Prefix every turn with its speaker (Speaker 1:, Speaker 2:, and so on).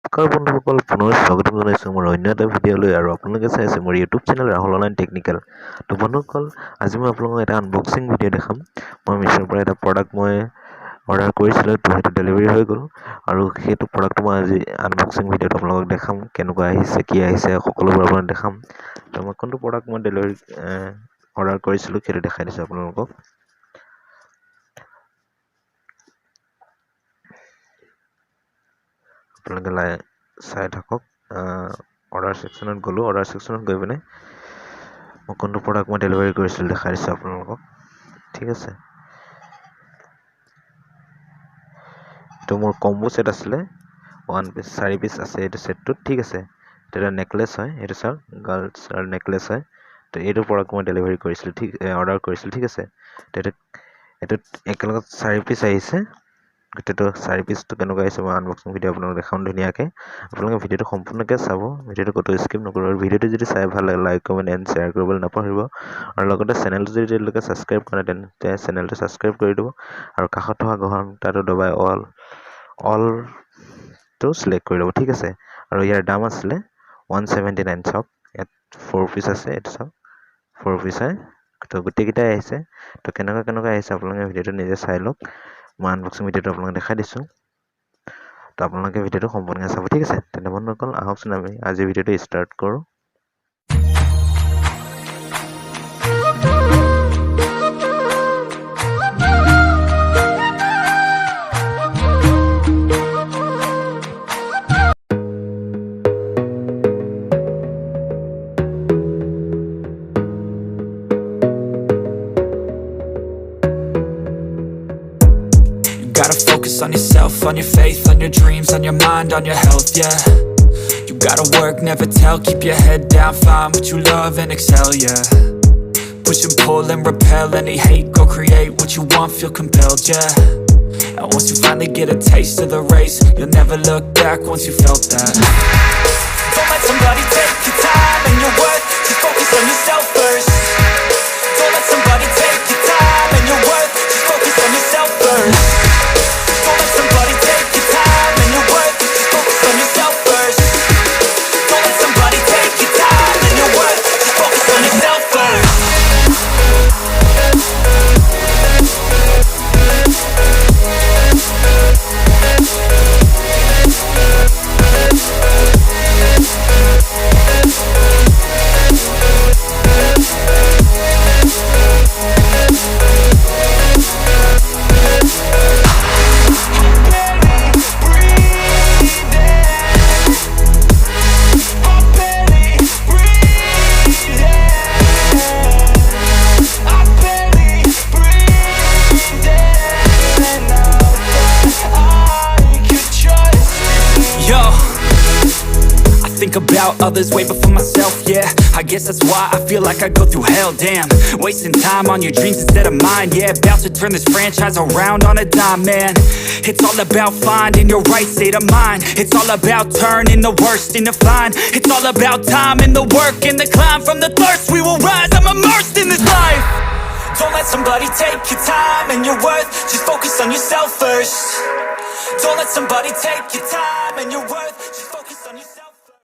Speaker 1: বন্ধুসকল পুনৰ স্বাগতম জনাইছোঁ মোৰ অন্য এটা ভিডিঅ'লৈ আৰু আপোনালোকে চাই আছে মোৰ YouTube channel Rahul online technical. তো বন্ধুসকল আজি মই আপোনালোকক এটা আনবক্সিং ভিডিঅ' দেখাম। মই মিছৰ পৰা এটা প্ৰডাক্ট মই অৰ্ডাৰ কৰিছিলোঁ, তো সেইটো ডেলিভাৰী হৈ গ'ল আৰু সেইটো প্ৰডাক্টটো মই আজি আনবক্সিং ভিডিঅ'ত আপোনালোকক দেখাম, কেনেকুৱা আহিছে কি আহিছে সকলোবোৰ আপোনাক দেখাম। তো মই কোনটো প্ৰডাক্ট মই ডেলিভাৰী অৰ্ডাৰ কৰিছিলোঁ সেইটো দেখাই দিছোঁ আপোনালোকক। আপোনালোকে চাই থাকক। অৰ্ডাৰ ছেকশ্যনত গ'লোঁ, অৰ্ডাৰ ছেকশ্যনত গৈ পিনে মই কোনটো প্ৰডাক্ট মই ডেলিভাৰী কৰিছিলোঁ দেখাই দিছোঁ আপোনালোকক। ঠিক আছে, এইটো মোৰ কম্বো ছেট আছিলে, 1 পিচ 4 পিচ আছে এইটো ছেটটোত। ঠিক আছে, এইটো এটা নেকলেছ হয়, এইটো চাওক গাৰ্লছৰ নেকলেছ হয়। তো এইটো প্ৰডাক্ট মই ডেলিভাৰী কৰিছিলোঁ, অৰ্ডাৰ কৰিছিলোঁ। ঠিক আছে, তো এইটোত একেলগত 4 পিচ আহিছে। গোটেইটো 4 পিচটো কেনেকুৱা আহিছে মই আনবক্সিং ভিডিঅ' আপোনালোকক দেখাম ধুনীয়াকৈ। আপোনালোকে ভিডিঅ'টো সম্পূৰ্ণকৈ চাব, ভিডিঅ'টো ক'তো স্কিপ নকৰিব। আৰু ভিডিঅ'টো যদি চাই ভাল লাগে লাইক কমেণ্ট এণ্ড শ্বেয়াৰ কৰিবলৈ নাপাহৰিব। আৰু লগতে চেনেলটো যদি এতিয়ালৈকে ছাবস্ক্ৰাইব কৰা তেন্তে চেনেলটো ছাবস্ক্ৰাইব কৰি দিব আৰু কাষত থকা ঘণ্টাটো দবাই অলটো চিলেক্ট কৰি ল'ব। ঠিক আছে, আৰু ইয়াৰ দাম আছিলে 179। চাওক ইয়াত 4 পিচ আছে, এইটো চাওক 4 পিচ হয়। তো গোটেইকেইটাই আহিছে। তো কেনেকুৱা আহিছে আপোনালোকে ভিডিঅ'টো নিজে চাই লওক। মই আনবক্সিং ভিডিঅ'টো আপোনালোকক দেখাই দিছোঁ, তো আপোনালোকে ভিডিঅ'টো সম্পূৰ্ণকৈ চাব। ঠিক আছে, তেন্তে বন্ধুসকল আহকচোন আমি আজি ভিডিঅ'টো ষ্টাৰ্ট কৰোঁ।
Speaker 2: Gotta focus on yourself, on your faith, on your dreams, on your mind, on your health, yeah. You gotta work, never tell, keep your head down, find what you love and excel, yeah. Push and pull and repel any hate, go create what you want, feel compelled, yeah. And once you finally get a taste of the race, you'll never look back once you felt that. Don't let somebody take your time and your worth, just focus on yourself first. Don't let somebody take your time and your worth, just focus on yourself first. Think about others way before myself, yeah. I guess that's why I feel like I go through hell, damn. Wasting time on your dreams instead of mine, yeah. About to turn this franchise around on a dime, man. It's all about finding your right state of mind. It's all about turning the worst into fine. It's all about time and the work and the climb. From the thirst we will rise, I'm immersed in this life. Don't let somebody take your time and your worth, just focus on yourself first. Don't let somebody take your time and your worth, just focus